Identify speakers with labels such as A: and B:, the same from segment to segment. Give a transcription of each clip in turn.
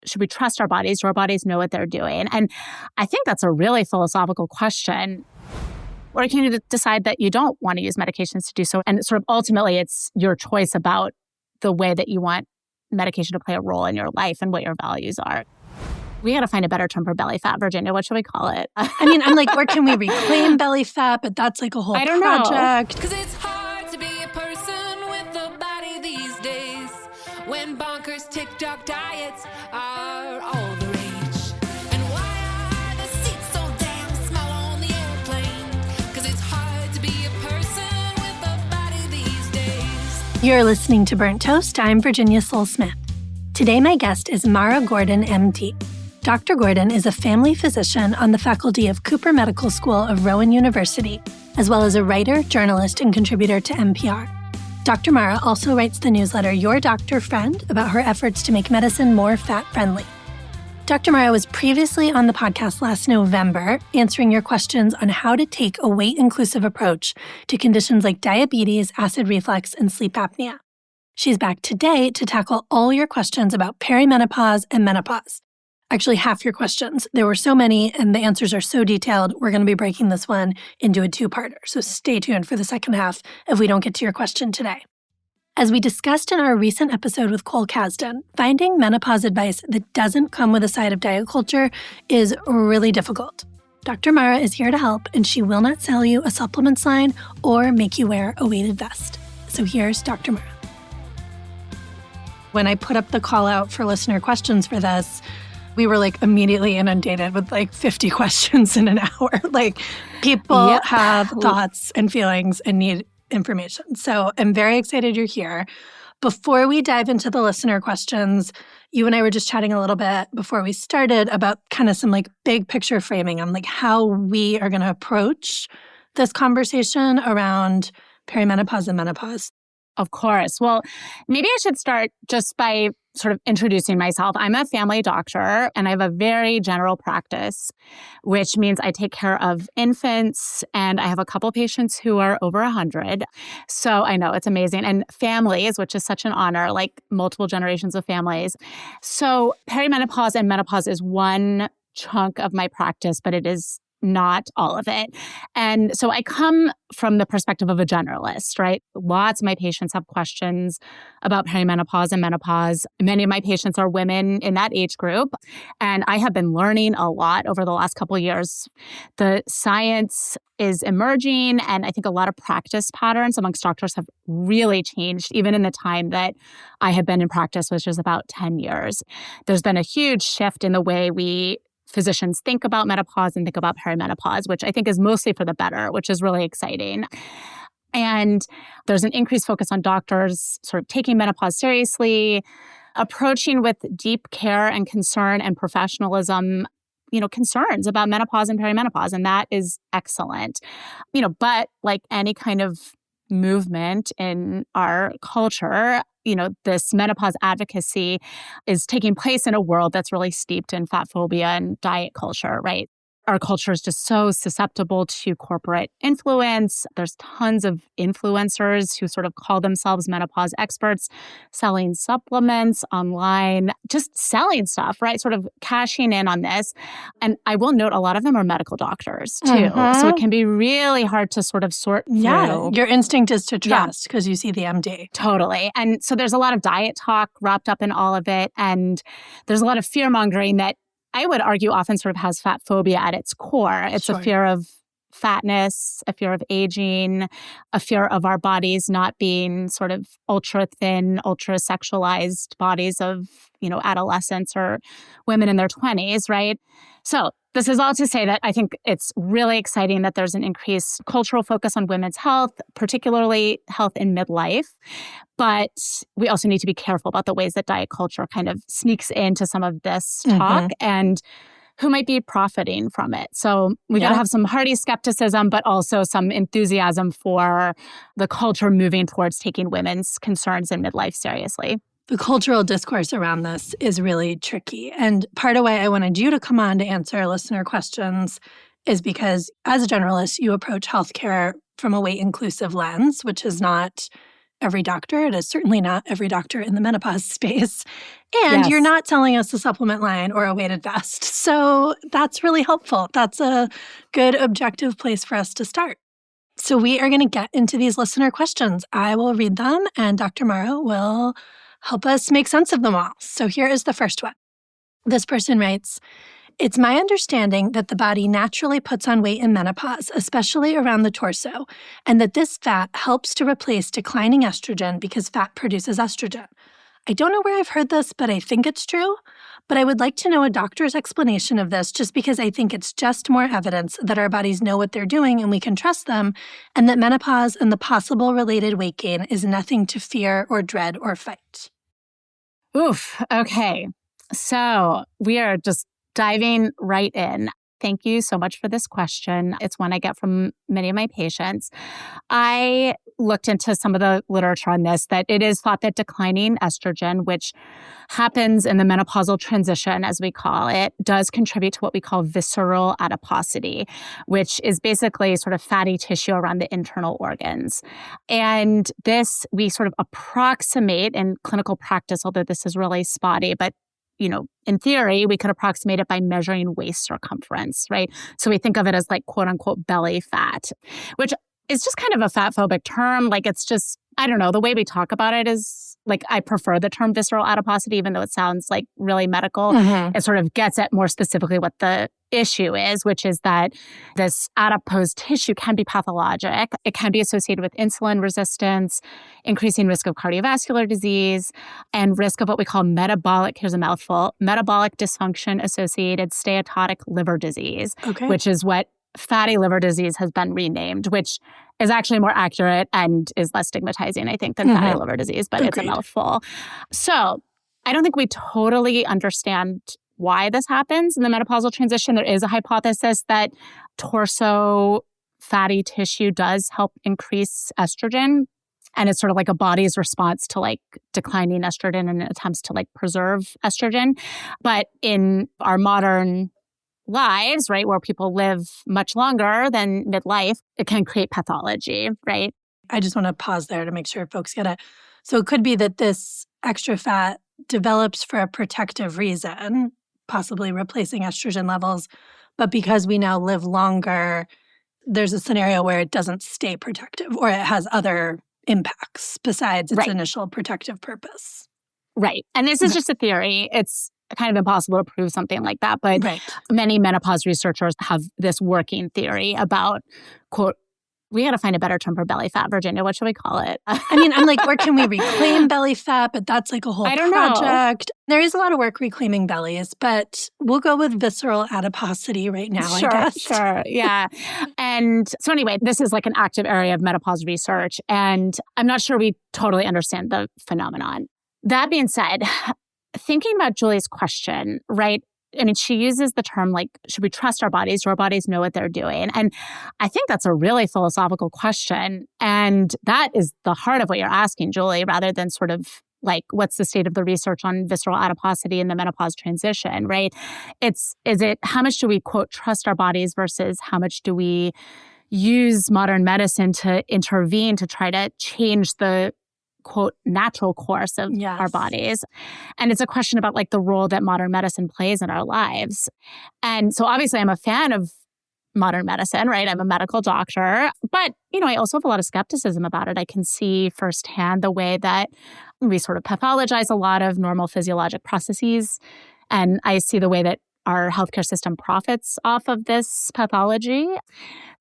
A: should we trust our bodies? Do our bodies know what they're doing? And I think that's a really philosophical question. Or can you decide that you don't want to use medications to do so? And sort of ultimately, it's your choice about the way that you want medication to play a role in your life and what your values are. We got to find a better term for belly fat, Virginia. What should we call it?
B: I mean, I'm like, where can we reclaim belly fat? But that's like a whole project.
C: Because it's hard to be a person with a body these days when bonkers TikTok diets are all the rage. And why are the seats so damn small on the airplane? Because it's hard to be a person with a body these days.
B: You're listening to Burnt Toast. I'm Virginia Soul-Smith. Today, my guest is Mara Gordon, MD. Dr. Gordon is a family physician on the faculty of Cooper Medical School of Rowan University, as well as a writer, journalist, and contributor to NPR. Dr. Mara also writes the newsletter Your Doctor Friend about her efforts to make medicine more fat-friendly. Dr. Mara was previously on the podcast last November, answering your questions on how to take a weight-inclusive approach to conditions like diabetes, acid reflux, and sleep apnea. She's back today to tackle all your questions about perimenopause and menopause. Actually, half your questions. There were so many, and the answers are so detailed, we're going to be breaking this one into a two-parter. So stay tuned for the second half if we don't get to your question today. As we discussed in our recent episode with Cole Kasdan, finding menopause advice that doesn't come with a side of diet culture is really difficult. Dr. Mara is here to help, and she will not sell you a supplements line or make you wear a weighted vest. So here's Dr. Mara. When I put up the call out for listener questions for this, we were like immediately inundated with like 50 questions in an hour. Like people have thoughts and feelings and need information. So I'm very excited you're here. Before we dive into the listener questions, you and I were just chatting a little bit before we started about kind of some like big picture framing on like how we are going to approach this conversation around perimenopause and menopause.
A: Of course. Well, maybe I should start just by sort of introducing myself. I'm a family doctor and I have a very general practice, which means I take care of infants and I have a couple patients who are over 100. So I know it's amazing. And families, which is such an honor, like multiple generations of families. So perimenopause and menopause is one chunk of my practice, but it is not all of it. And so I come from the perspective of a generalist, right? Lots of my patients have questions about perimenopause and menopause. Many of my patients are women in that age group. And I have been learning a lot over the last couple of years. The science is emerging, and I think a lot of practice patterns amongst doctors have really changed, even in the time that I have been in practice, which is about 10 years. There's been a huge shift in the way physicians think about menopause and think about perimenopause, which I think is mostly for the better, which is really exciting. And there's an increased focus on doctors sort of taking menopause seriously, approaching with deep care and concern and professionalism, concerns about menopause and perimenopause. And that is excellent. But like any kind of movement in our culture, this menopause advocacy is taking place in a world that's really steeped in fat phobia and diet culture, right? Our culture is just so susceptible to corporate influence. There's tons of influencers who sort of call themselves menopause experts, selling supplements online, just selling stuff, right? Sort of cashing in on this. And I will note a lot of them are medical doctors too. Mm-hmm. So it can be really hard to sort of sort through.
B: Yeah, your instinct is to trust because you see the MD.
A: Totally. And so there's a lot of diet talk wrapped up in all of it. And there's a lot of fear mongering that I would argue often sort of has fat phobia at its core. It's a fear of fatness, a fear of aging, a fear of our bodies not being sort of ultra thin, ultra sexualized bodies of, adolescents or women in their 20s, right? So this is all to say that I think it's really exciting that there's an increased cultural focus on women's health, particularly health in midlife. But we also need to be careful about the ways that diet culture kind of sneaks into some of this talk and who might be profiting from it. So we got to have some hearty skepticism, but also some enthusiasm for the culture moving towards taking women's concerns in midlife seriously.
B: The cultural discourse around this is really tricky. And part of why I wanted you to come on to answer listener questions is because as a generalist, you approach healthcare from a weight-inclusive lens, which is not every doctor. It is certainly not every doctor in the menopause space. And
A: Yes.
B: you're not telling us a supplement line or a weighted vest. So that's really helpful. That's a good objective place for us to start. So we are going to get into these listener questions. I will read them, and Dr. Morrow will help us make sense of them all. So here is the first one. This person writes, "It's my understanding that the body naturally puts on weight in menopause, especially around the torso, and that this fat helps to replace declining estrogen because fat produces estrogen. I don't know where I've heard this, but I think it's true. But I would like to know a doctor's explanation of this just because I think it's just more evidence that our bodies know what they're doing and we can trust them, and that menopause and the possible related weight gain is nothing to fear or dread or fight."
A: Oof. Okay. So we are just diving right in. Thank you so much for this question. It's one I get from many of my patients. I looked into some of the literature on this, that it is thought that declining estrogen, which happens in the menopausal transition, as we call it, does contribute to what we call visceral adiposity, which is basically sort of fatty tissue around the internal organs. And this we sort of approximate in clinical practice, although this is really spotty, but in theory, we could approximate it by measuring waist circumference, right? So we think of it as like quote unquote belly fat, which is just kind of a fat phobic term. Like it's just, I don't know, the way we talk about it is like, I prefer the term visceral adiposity, even though it sounds like really medical. It sort of gets at more specifically what the issue is, which is that this adipose tissue can be pathologic. It can be associated with insulin resistance, increasing risk of cardiovascular disease, and risk of what we call metabolic, here's a mouthful, metabolic dysfunction associated steatotic liver disease, which is what fatty liver disease has been renamed, which is actually more accurate and is less stigmatizing, I think, than fatty liver disease, but it's a mouthful. So I don't think we totally understand why this happens in the menopausal transition. There is a hypothesis that torso fatty tissue does help increase estrogen. And it's sort of like a body's response to like declining estrogen and attempts to like preserve estrogen. But in our modern lives, right, where people live much longer than midlife, it can create pathology, right?
B: I just want to pause there to make sure folks get it. So it could be that this extra fat develops for a protective reason, possibly replacing estrogen levels. But because we now live longer, there's a scenario where it doesn't stay protective or it has other impacts besides its initial protective purpose.
A: Right. And this is just a theory. It's kind of impossible to prove something like that. But many menopause researchers have this working theory about, quote, we got to find a better term for belly fat, Virginia. What should we call it?
B: I mean, I'm like, where can we reclaim belly fat? But that's like a whole project. There is a lot of work reclaiming bellies, but we'll go with visceral adiposity right now, I guess.
A: Sure, yeah. And so anyway, this is like an active area of menopause research, and I'm not sure we totally understand the phenomenon. That being said, thinking about Julie's question, right? I mean, she uses the term like, should we trust our bodies? Do our bodies know what they're doing? And I think that's a really philosophical question. And that is the heart of what you're asking, Julie, rather than sort of like, what's the state of the research on visceral adiposity in the menopause transition, right? Is it how much do we, quote, trust our bodies versus how much do we use modern medicine to intervene to try to change the, quote, natural course of our bodies. And it's a question about like the role that modern medicine plays in our lives. And so obviously I'm a fan of modern medicine, right? I'm a medical doctor, but, I also have a lot of skepticism about it. I can see firsthand the way that we sort of pathologize a lot of normal physiologic processes. And I see the way that our healthcare system profits off of this pathology.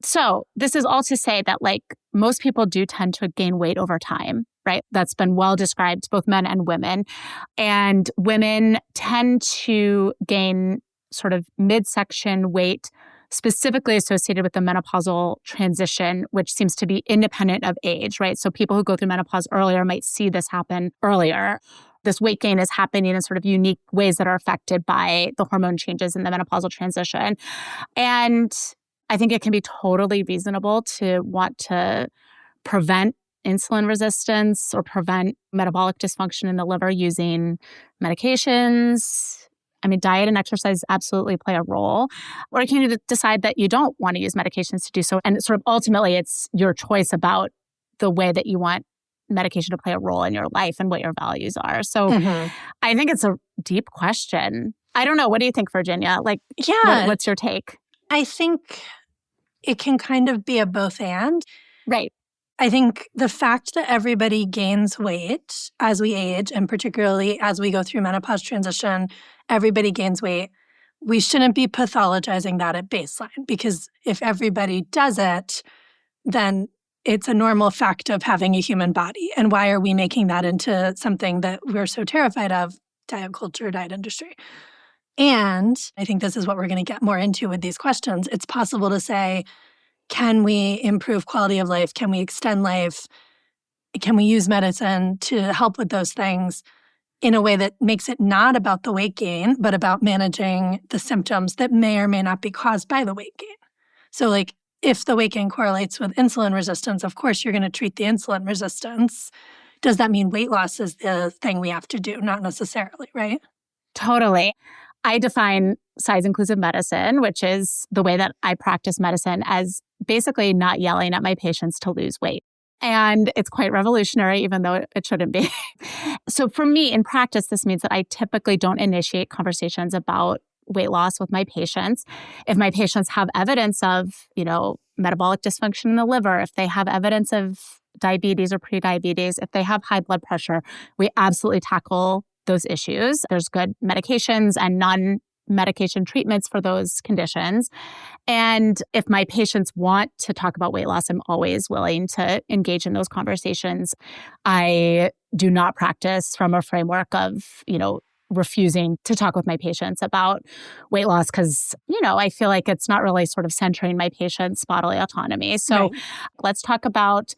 A: So this is all to say that like most people do tend to gain weight over time, right? That's been well described, both men and women. And women tend to gain sort of midsection weight specifically associated with the menopausal transition, which seems to be independent of age, right? So people who go through menopause earlier might see this happen earlier. This weight gain is happening in sort of unique ways that are affected by the hormone changes in the menopausal transition. And I think it can be totally reasonable to want to prevent insulin resistance or prevent metabolic dysfunction in the liver using medications. I mean, diet and exercise absolutely play a role. Or you can decide that you don't want to use medications to do so. And sort of ultimately, it's your choice about the way that you want medication to play a role in your life and what your values are. So I think it's a deep question. I don't know. What do you think, Virginia? Like, what's your take?
B: I think it can kind of be a both and.
A: Right.
B: I think the fact that everybody gains weight as we age, and particularly as we go through menopause transition, everybody gains weight. We shouldn't be pathologizing that at baseline, because if everybody does it, then it's a normal fact of having a human body. And why are we making that into something that we're so terrified of? Diet culture, diet industry. And I think this is what we're going to get more into with these questions. It's possible to say, can we improve quality of life? Can we extend life? Can we use medicine to help with those things in a way that makes it not about the weight gain, but about managing the symptoms that may or may not be caused by the weight gain? So like, if the weight gain correlates with insulin resistance, of course, you're going to treat the insulin resistance. Does that mean weight loss is the thing we have to do? Not necessarily, right?
A: Totally. I define size-inclusive medicine, which is the way that I practice medicine, as basically not yelling at my patients to lose weight. And it's quite revolutionary, even though it shouldn't be. So for me, in practice, this means that I typically don't initiate conversations about weight loss with my patients. If my patients have evidence of, metabolic dysfunction in the liver, if they have evidence of diabetes or prediabetes, if they have high blood pressure, we absolutely tackle those issues. There's good medications and non-medication treatments for those conditions. And if my patients want to talk about weight loss, I'm always willing to engage in those conversations. I do not practice from a framework of, refusing to talk with my patients about weight loss because, I feel like it's not really sort of centering my patients' bodily autonomy. So let's talk about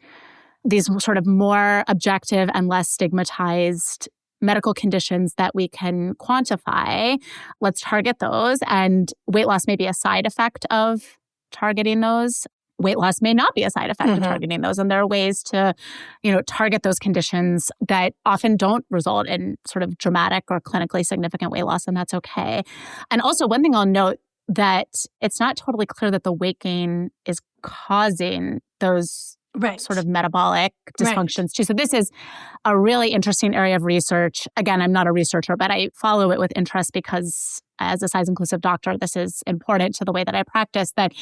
A: these sort of more objective and less stigmatized medical conditions that we can quantify. Let's target those. And weight loss may be a side effect of targeting those. Weight loss may not be a side effect of targeting those. And there are ways to, target those conditions that often don't result in sort of dramatic or clinically significant weight loss, and that's okay. And also, one thing I'll note that it's not totally clear that the weight gain is causing those sort of metabolic dysfunctions too. So this is a really interesting area of research. Again, I'm not a researcher, but I follow it with interest because as a size-inclusive doctor, this is important to the way that I practice, that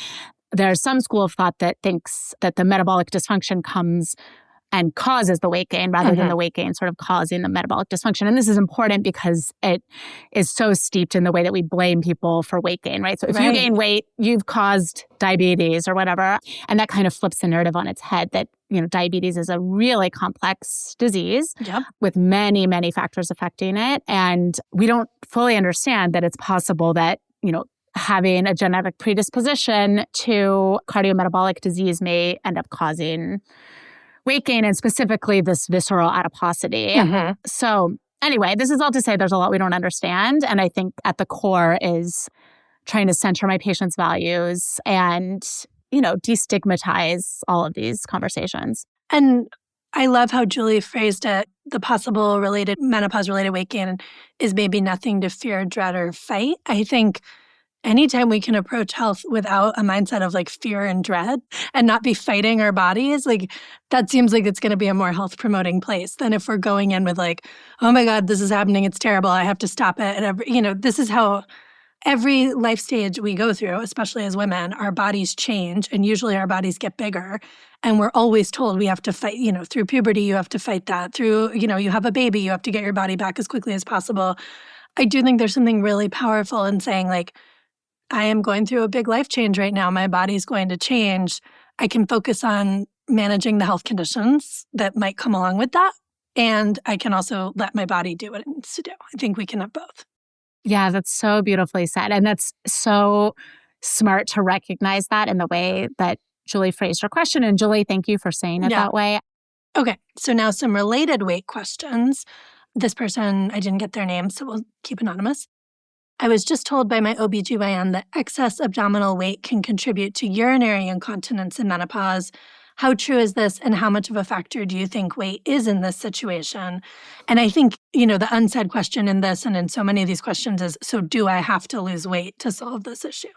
A: there's some school of thought that thinks that the metabolic dysfunction comes and causes the weight gain rather than the weight gain sort of causing the metabolic dysfunction. And this is important because it is so steeped in the way that we blame people for weight gain, right? So if you gain weight, you've caused diabetes or whatever. And that kind of flips the narrative on its head that, diabetes is a really complex disease with many, many factors affecting it. And we don't fully understand that it's possible that, having a genetic predisposition to cardiometabolic disease may end up causing weight gain and specifically this visceral adiposity. So anyway, this is all to say there's a lot we don't understand. And I think at the core is trying to center my patients' values and, destigmatize all of these conversations.
B: And I love how Julie phrased it. The possible menopause-related weight gain is maybe nothing to fear, dread, or fight. I think anytime we can approach health without a mindset of like fear and dread and not be fighting our bodies, like that seems like it's going to be a more health promoting place than if we're going in with like, oh my God, this is happening. It's terrible. I have to stop it. And this is how every life stage we go through, especially as women, our bodies change and usually our bodies get bigger. And we're always told we have to fight, through puberty, you have to fight that. Through, you have a baby, you have to get your body back as quickly as possible. I do think there's something really powerful in saying like, I am going through a big life change right now. My body's going to change. I can focus on managing the health conditions that might come along with that. And I can also let my body do what it needs to do. I think we can have both.
A: Yeah, that's so beautifully said. And that's so smart to recognize that in the way that Julie phrased her question. And Julie, thank you for saying it that way.
B: Okay, so now some related weight questions. This person, I didn't get their name, so we'll keep anonymous. I was just told by my OBGYN that excess abdominal weight can contribute to urinary incontinence in menopause. How true is this, and how much of a factor do you think weight is in this situation? And I think, the unsaid question in this and in so many of these questions is, so do I have to lose weight to solve this issue?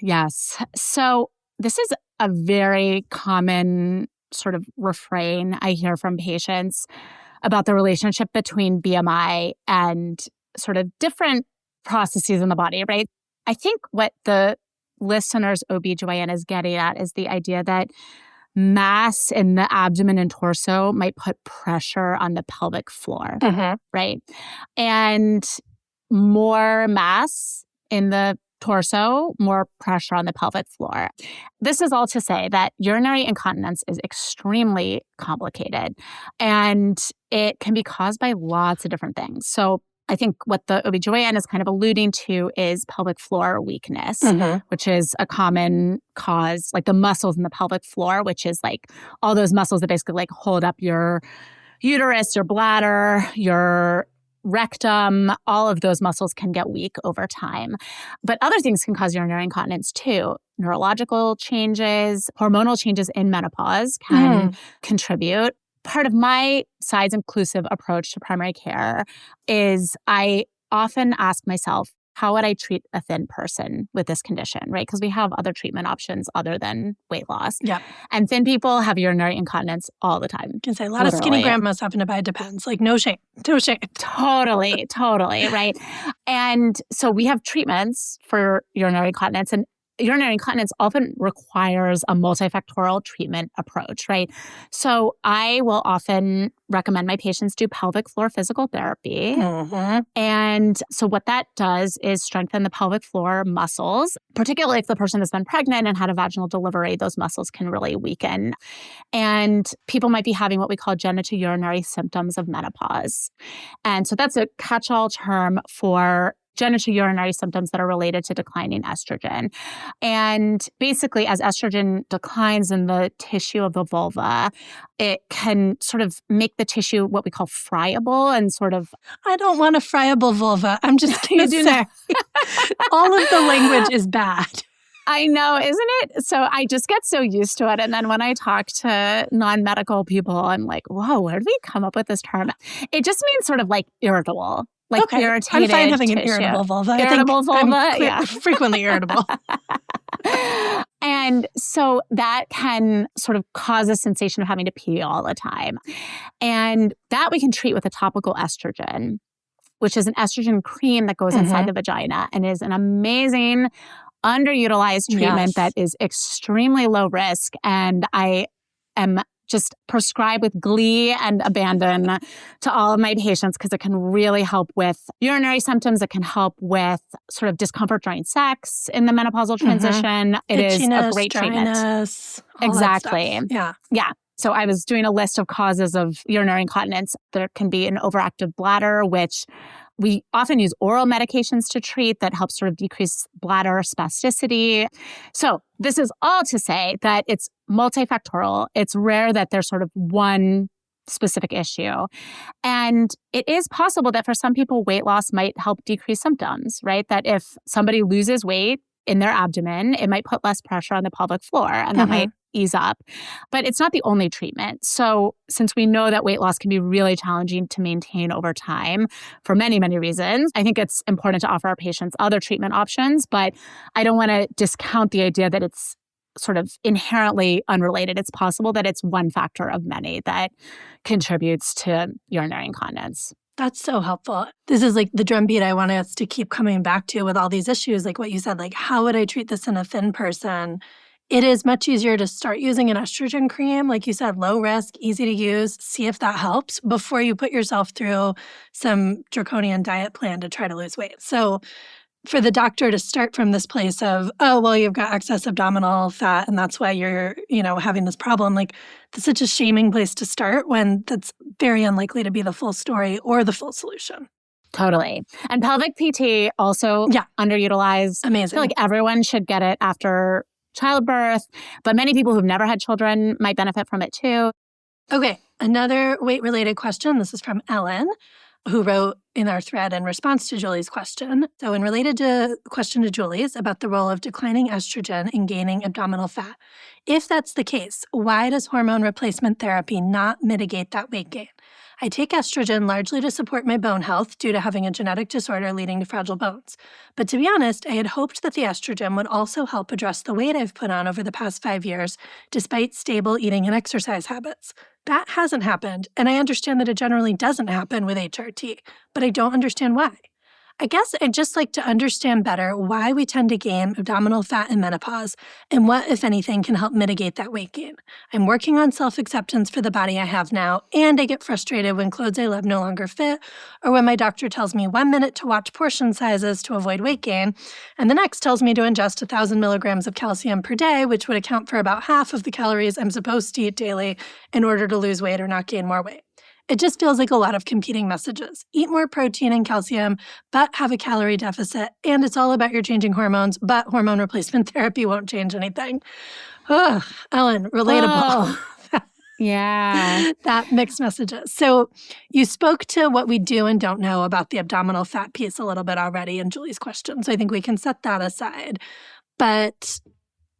A: Yes. So this is a very common sort of refrain I hear from patients about the relationship between BMI and sort of different processes in the body, right? I think what the listener's OBGYN is getting at is the idea that mass in the abdomen and torso might put pressure on the pelvic floor, right? And more mass in the torso, more pressure on the pelvic floor. This is all to say that urinary incontinence is extremely complicated and it can be caused by lots of different things. So I think what the OBGYN is kind of alluding to is pelvic floor weakness, which is a common cause, like the muscles in the pelvic floor, which is like all those muscles that basically like hold up your uterus, your bladder, your rectum. All of those muscles can get weak over time. But other things can cause urinary incontinence too. Neurological changes, hormonal changes in menopause can contribute. Part of my size-inclusive approach to primary care is I often ask myself, how would I treat a thin person with this condition, right? Because we have other treatment options other than weight loss.
B: Yep.
A: And thin people have urinary incontinence all the time.
B: You can say a lot of skinny grandmas happen to buy Depends. Like, no shame. No shame.
A: Totally, right? And so we have treatments for urinary incontinence, and urinary incontinence often requires a multifactorial treatment approach, right? So I will often recommend my patients do pelvic floor physical therapy. And so what that does is strengthen the pelvic floor muscles, particularly if the person has been pregnant and had a vaginal delivery, those muscles can really weaken. And people might be having what we call genitourinary symptoms of menopause. And so that's a catch-all term for genitourinary symptoms that are related to declining estrogen. And basically, as estrogen declines in the tissue of the vulva, it can sort of make the tissue what we call friable and sort of...
B: I don't want a friable vulva. I'm just going to say all of the language is bad.
A: I know, isn't it? So I just get so used to it. And then when I talk to non-medical people, I'm like, whoa, where did we come up with this term? It just means sort of like irritable. Like irritated
B: I'm fine having
A: tissue.
B: An irritable vulva.
A: Irritable vulva, yeah.
B: Frequently irritable.
A: And so that can sort of cause a sensation of having to pee all the time. And that we can treat with a topical estrogen, which is an estrogen cream that goes inside the vagina and is an amazing underutilized treatment that is extremely low risk. And I am just prescribe with glee and abandon to all of my patients because it can really help with urinary symptoms. It can help with sort of discomfort during sex in the menopausal transition. It
B: Itchiness,
A: is a great
B: dryness,
A: treatment. Exactly. Yeah. So I was doing a list of causes of urinary incontinence. There can be an overactive bladder, which we often use oral medications to treat that help sort of decrease bladder spasticity. So this is all to say that it's multifactorial. It's rare that there's sort of one specific issue. And it is possible that for some people, weight loss might help decrease symptoms, right? That if somebody loses weight in their abdomen, it might put less pressure on the pelvic floor and that might ease up. But it's not the only treatment. So since we know that weight loss can be really challenging to maintain over time for many, many reasons, I think it's important to offer our patients other treatment options. But I don't want to discount the idea that it's sort of inherently unrelated. It's possible that it's one factor of many that contributes to urinary incontinence.
B: That's so helpful. This is like the drumbeat I want us to keep coming back to with all these issues, like what you said, like how would I treat this in a thin person? It is much easier to start using an estrogen cream, like you said, low risk, easy to use, see if that helps before you put yourself through some draconian diet plan to try to lose weight. So for the doctor to start from this place of, oh, well, you've got excess abdominal fat and that's why you're, having this problem, like that's such a shaming place to start when that's very unlikely to be the full story or the full solution.
A: Totally. And pelvic PT also underutilized.
B: Amazing.
A: I feel like everyone should get it after childbirth, but many people who've never had children might benefit from it too.
B: Okay, another weight-related question. This is from Ellen, who wrote in our thread in response to Julie's question. So in related to question to Julie's about the role of declining estrogen in gaining abdominal fat, if that's the case, why does hormone replacement therapy not mitigate that weight gain? I take estrogen largely to support my bone health due to having a genetic disorder leading to fragile bones. But to be honest, I had hoped that the estrogen would also help address the weight I've put on over the past 5 years, despite stable eating and exercise habits. That hasn't happened, and I understand that it generally doesn't happen with HRT, but I don't understand why. I guess I'd just like to understand better why we tend to gain abdominal fat in menopause and what, if anything, can help mitigate that weight gain. I'm working on self-acceptance for the body I have now, and I get frustrated when clothes I love no longer fit, or when my doctor tells me 1 minute to watch portion sizes to avoid weight gain, and the next tells me to ingest 1,000 milligrams of calcium per day, which would account for about half of the calories I'm supposed to eat daily in order to lose weight or not gain more weight. It just feels like a lot of competing messages. Eat more protein and calcium, but have a calorie deficit. And it's all about your changing hormones, but hormone replacement therapy won't change anything. Ugh, Ellen, relatable.
A: Oh, yeah.
B: That mixed messages. So you spoke to what we do and don't know about the abdominal fat piece a little bit already in Julie's question. So I think we can set that aside. But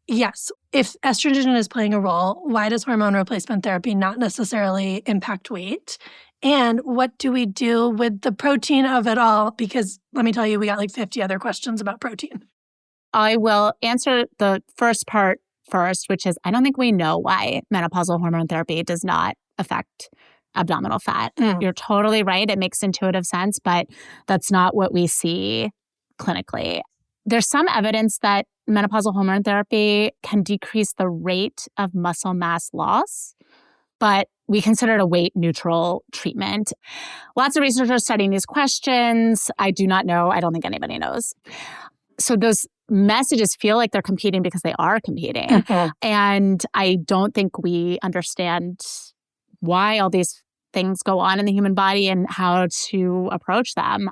B: yes, if estrogen is playing a role, why does hormone replacement therapy not necessarily impact weight? And what do we do with the protein of it all? Because let me tell you, we got like 50 other questions about protein.
A: I will answer the first part first, which is I don't think we know why menopausal hormone therapy does not affect abdominal fat. You're totally right. It makes intuitive sense, but that's not what we see clinically. There's some evidence that menopausal hormone therapy can decrease the rate of muscle mass loss, but we consider it a weight-neutral treatment. Lots of researchers studying these questions. I do not know. I don't think anybody knows. So those messages feel like they're competing because they are competing.
B: Mm-hmm.
A: And I don't think we understand why all these things go on in the human body and how to approach them.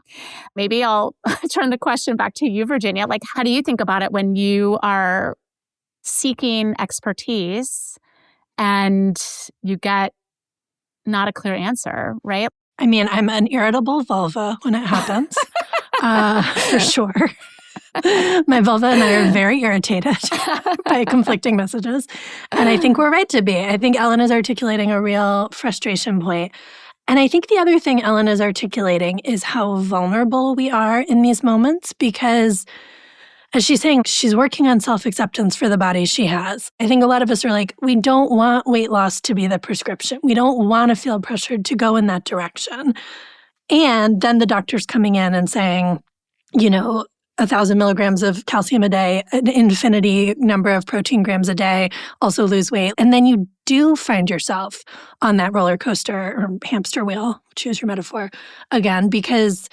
A: Maybe I'll turn the question back to you, Virginia. Like, how do you think about it when you are seeking expertise and you get not a clear answer, right?
B: I mean, I'm an irritable vulva when it happens, for sure. My vulva and I are very irritated by conflicting messages. And I think we're right to be. I think Ellen is articulating a real frustration point. And I think the other thing Ellen is articulating is how vulnerable we are in these moments because, as she's saying, she's working on self-acceptance for the body she has. I think a lot of us are like, we don't want weight loss to be the prescription. We don't want to feel pressured to go in that direction. And then the doctor's coming in and saying, 1,000 milligrams of calcium a day, an infinity number of protein grams a day, also lose weight. And then you do find yourself on that roller coaster or hamster wheel, choose your metaphor, again, because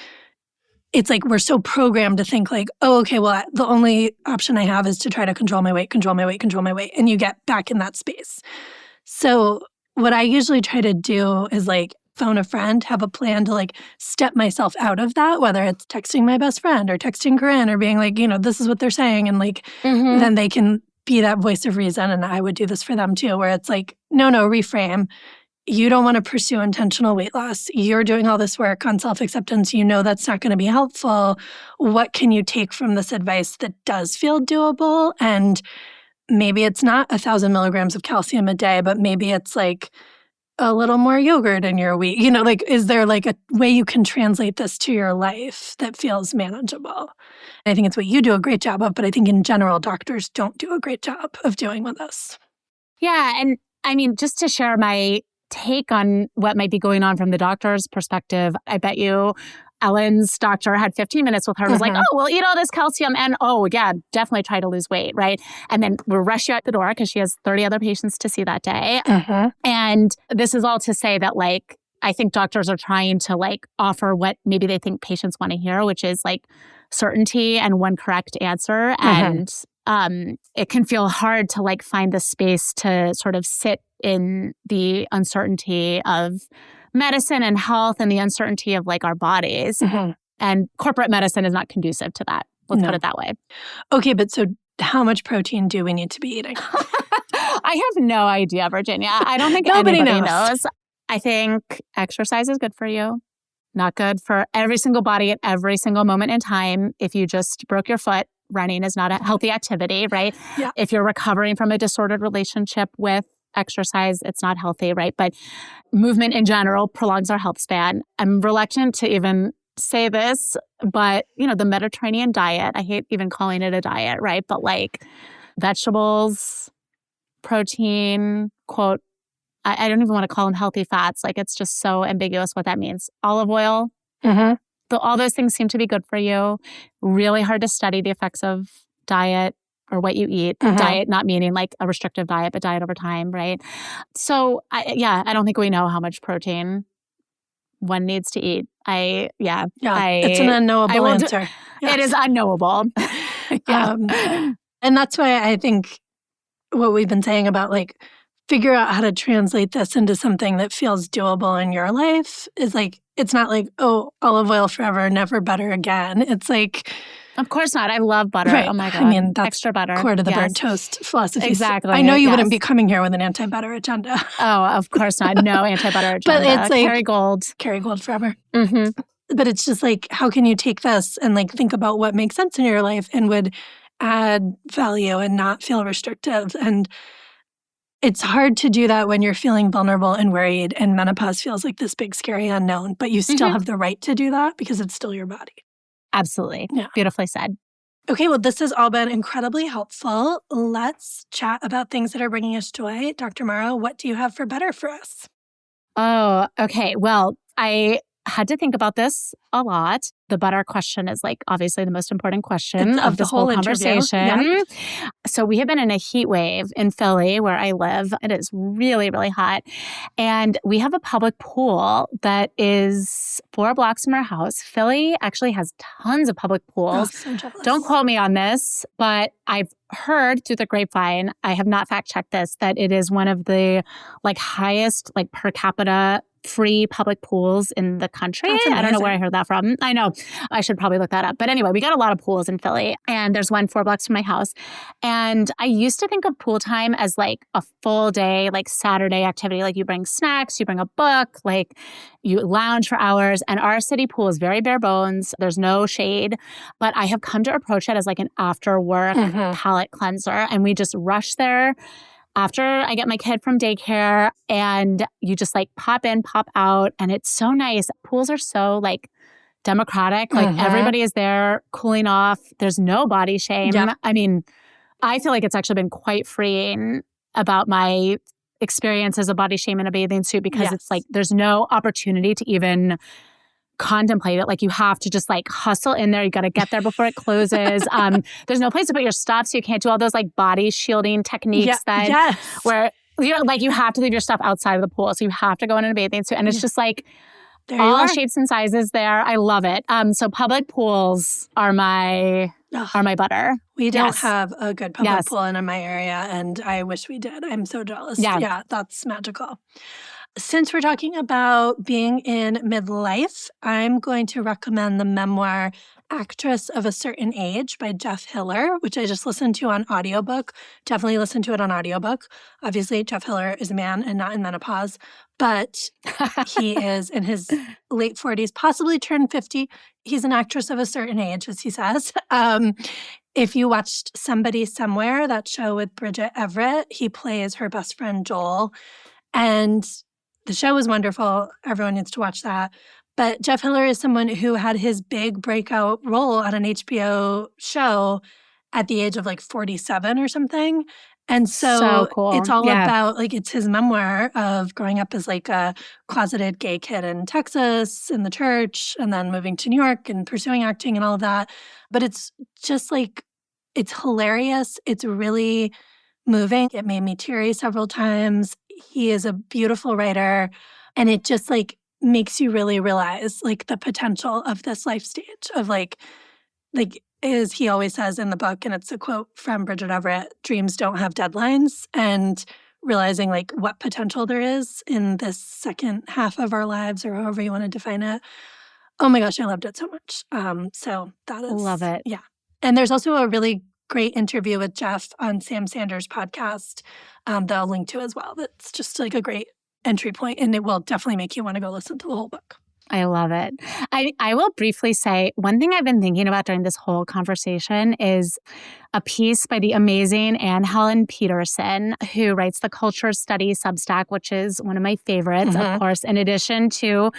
B: it's like we're so programmed to think like, oh, okay, well, the only option I have is to try to control my weight. And you get back in that space. So what I usually try to do is like, phone a friend, have a plan to like step myself out of that, whether it's texting my best friend or texting Corinne or being like, this is what they're saying. And like, then they can be that voice of reason. And I would do this for them too, where it's like, no, reframe. You don't want to pursue intentional weight loss. You're doing all this work on self-acceptance. You know that's not going to be helpful. What can you take from this advice that does feel doable? And maybe it's not 1,000 milligrams of calcium a day, but maybe it's like a little more yogurt in your week. Is there like a way you can translate this to your life that feels manageable? And I think it's what you do a great job of, but I think in general, doctors don't do a great job of doing with us.
A: Yeah. And I mean, just to share my take on what might be going on from the doctor's perspective, I bet you Ellen's doctor had 15 minutes with her and was like, oh, well, eat all this calcium and, oh, yeah, definitely try to lose weight, right? And then we'll rush you out the door because she has 30 other patients to see that day. And this is all to say that, like, I think doctors are trying to, like, offer what maybe they think patients want to hear, which is, like, certainty and one correct answer. And it can feel hard to, like, find the space to sort of sit in the uncertainty of medicine and health and the uncertainty of like our bodies. And corporate medicine is not conducive to that. Let's put it that way.
B: Okay, but so how much protein do we need to be eating?
A: I have no idea, Virginia. I don't think anybody knows. I think exercise is good for you. Not good for every single body at every single moment in time. If you just broke your foot, running is not a healthy activity, right?
B: Yeah.
A: If you're recovering from a disordered relationship with exercise, it's not healthy, right? But movement in general prolongs our health span. I'm reluctant to even say this, but the Mediterranean diet, I hate even calling it a diet, right? But like vegetables, protein, quote, I don't even want to call them healthy fats. Like it's just so ambiguous what that means. Olive oil, all those things seem to be good for you. Really hard to study the effects of diet or what you eat. Diet not meaning like a restrictive diet, but diet over time, right? So I don't think we know how much protein one needs to eat.
B: It's an unknowable answer.
A: Yes. It is unknowable.
B: And that's why I think what we've been saying about like figure out how to translate this into something that feels doable in your life is like, it's not like, oh, olive oil forever, never butter again. It's like...
A: Of course not. I love butter.
B: Right.
A: Oh my God.
B: I mean, that's
A: extra butter.
B: Core to the burnt toast philosophy.
A: Exactly.
B: I know you wouldn't be coming here with an anti-butter agenda.
A: Oh, of course not. No anti-butter agenda.
B: But it's like...
A: Carry gold.
B: Carry gold forever. But it's just like, how can you take this and like think about what makes sense in your life and would add value and not feel restrictive? And it's hard to do that when you're feeling vulnerable and worried and menopause feels like this big, scary unknown, but you still have the right to do that because it's still your body.
A: Absolutely. Yeah. Beautifully said.
B: Okay, well, this has all been incredibly helpful. Let's chat about things that are bringing us joy. Dr. Morrow, what do you have for better for us?
A: Oh, okay. Well, I had to think about this a lot. The butter question is like obviously the most important question of this whole conversation. Yeah. So we have been in a heat wave in Philly where I live. It is really, really hot. And we have a public pool that is 4 blocks from our house. Philly actually has tons of public pools.
B: Oh, so jealous.
A: Don't quote me on this, but I've heard through the grapevine, I have not fact checked this, that it is one of the like highest like per capita free public pools in the country. I don't know where I heard that from. I know. I should probably look that up. But anyway, we got a lot of pools in Philly and there's one 4 blocks from my house. And I used to think of pool time as like a full day, like Saturday activity. Like you bring snacks, you bring a book, like you lounge for hours. And our city pool is very bare bones. There's no shade. But I have come to approach it as like an after work palate cleanser. And we just rush there after I get my kid from daycare and you just like pop in, pop out. And it's so nice. Pools are so like democratic. Like everybody is there cooling off. There's no body shame. Yeah. I mean, I feel like it's actually been quite freeing about my experience as a body shame in a bathing suit because it's like there's no opportunity to even contemplate it. Like you have to just like hustle in there. You got to get there before it closes. There's no place to put your stuff, so you can't do all those like body shielding techniques where like you have to leave your stuff outside of the pool. So you have to go in a bathing suit, and it's just like all shapes and sizes there. I love it. So public pools are my butter.
B: We don't have a good public pool in my area, and I wish we did. I'm so jealous. Yeah, that's magical. Since we're talking about being in midlife, I'm going to recommend the memoir Actress of a Certain Age by Jeff Hiller, which I just listened to on audiobook. Definitely listen to it on audiobook. Obviously, Jeff Hiller is a man and not in menopause, but he is in his late 40s, possibly turned 50. He's an actress of a certain age, as he says. If you watched Somebody Somewhere, that show with Bridget Everett, he plays her best friend Joel. And the show is wonderful. Everyone needs to watch that. But Jeff Hiller is someone who had his big breakout role on an HBO show at the age of like 47 or something. And so
A: cool.
B: It's all about, like, it's his memoir of growing up as like a closeted gay kid in Texas in the church and then moving to New York and pursuing acting and all of that. But it's just like, it's hilarious. It's really moving. It made me teary several times. He is a beautiful writer, and it just like makes you really realize like the potential of this life stage of like as he always says in the book, and it's a quote from Bridget Everett, dreams don't have deadlines, and realizing like what potential there is in this second half of our lives, or however you want to define it. Oh my gosh, I loved it so much. So that is
A: love it.
B: Yeah. And there's also a really great interview with Jeff on Sam Sanders' podcast that I'll link to as well. That's just like a great entry point, and it will definitely make you want to go listen to the whole book.
A: I love it. I will briefly say one thing I've been thinking about during this whole conversation is a piece by the amazing Anne Helen Peterson, who writes the Culture Study Substack, which is one of my favorites, of course, in addition to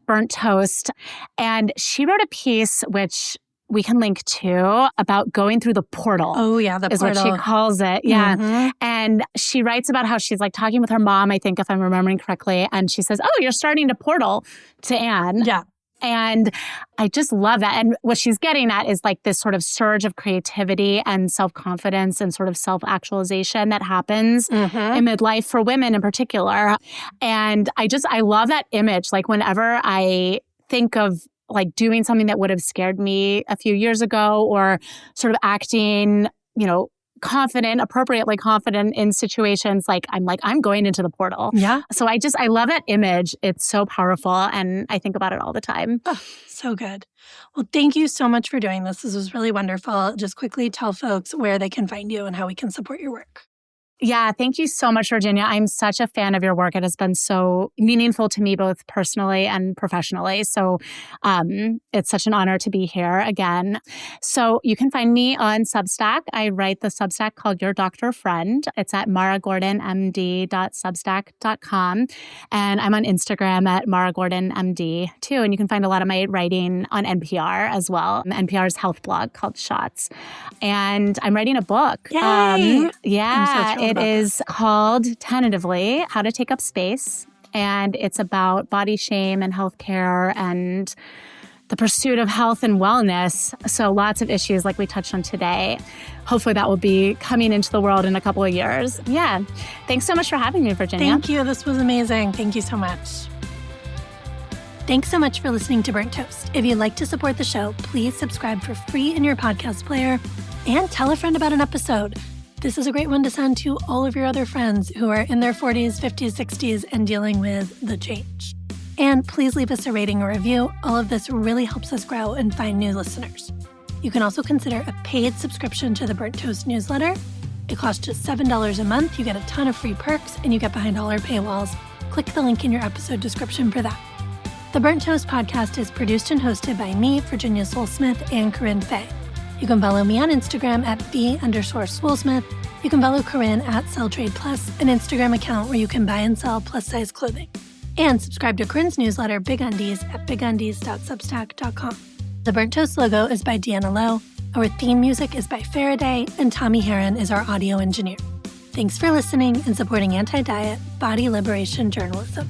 A: Burnt Toast. And she wrote a piece which we can link to about going through the portal.
B: Oh, yeah, the
A: is
B: portal.
A: what she calls it. Yeah. And she writes about how she's like talking with her mom, I think, if I'm remembering correctly. And she says, oh, you're starting to portal to Anne.
B: Yeah.
A: And I just love that. And what she's getting at is like this sort of surge of creativity and self-confidence and sort of self-actualization that happens in midlife for women in particular. And I love that image. Like whenever I think of like doing something that would have scared me a few years ago or sort of acting, appropriately confident in situations, I'm going into the portal.
B: Yeah.
A: So I love that image. It's so powerful. And I think about it all the time.
B: Oh, so good. Well, thank you so much for doing this. This was really wonderful. Just quickly tell folks where they can find you and how we can support your work.
A: Yeah, thank you so much, Virginia. I'm such a fan of your work. It has been so meaningful to me, both personally and professionally. So it's such an honor to be here again. So you can find me on Substack. I write the Substack called Your Doctor Friend. It's at maragordonmd.substack.com. And I'm on Instagram at maragordonmd too. And you can find a lot of my writing on NPR as well. NPR's health blog called Shots. And I'm writing a book.
B: Yay!
A: It is called, tentatively, How to Take Up Space. And it's about body shame and healthcare and the pursuit of health and wellness. So lots of issues like we touched on today. Hopefully that will be coming into the world in a couple of years. Yeah. Thanks so much for having me, Virginia.
B: Thank you. This was amazing. Thank you so much. Thanks so much for listening to Burnt Toast. If you'd like to support the show, please subscribe for free in your podcast player and tell a friend about an episode. This is a great one to send to all of your other friends who are in their 40s, 50s, 60s, and dealing with the change. And please leave us a rating or review. All of this really helps us grow and find new listeners. You can also consider a paid subscription to the Burnt Toast newsletter. It costs just $7 a month. You get a ton of free perks, and you get behind all our paywalls. Click the link in your episode description for that. The Burnt Toast podcast is produced and hosted by me, Virginia Soulsmith, and Corinne Fay. You can follow me on Instagram at @B_Soulsmith. You can follow Corinne at SellTrade Plus, an Instagram account where you can buy and sell plus-size clothing. And subscribe to Corinne's newsletter, Big Undies, at bigundies.substack.com. The Burnt Toast logo is by Deanna Lowe. Our theme music is by Faraday, and Tommy Heron is our audio engineer. Thanks for listening and supporting anti-diet, body liberation journalism.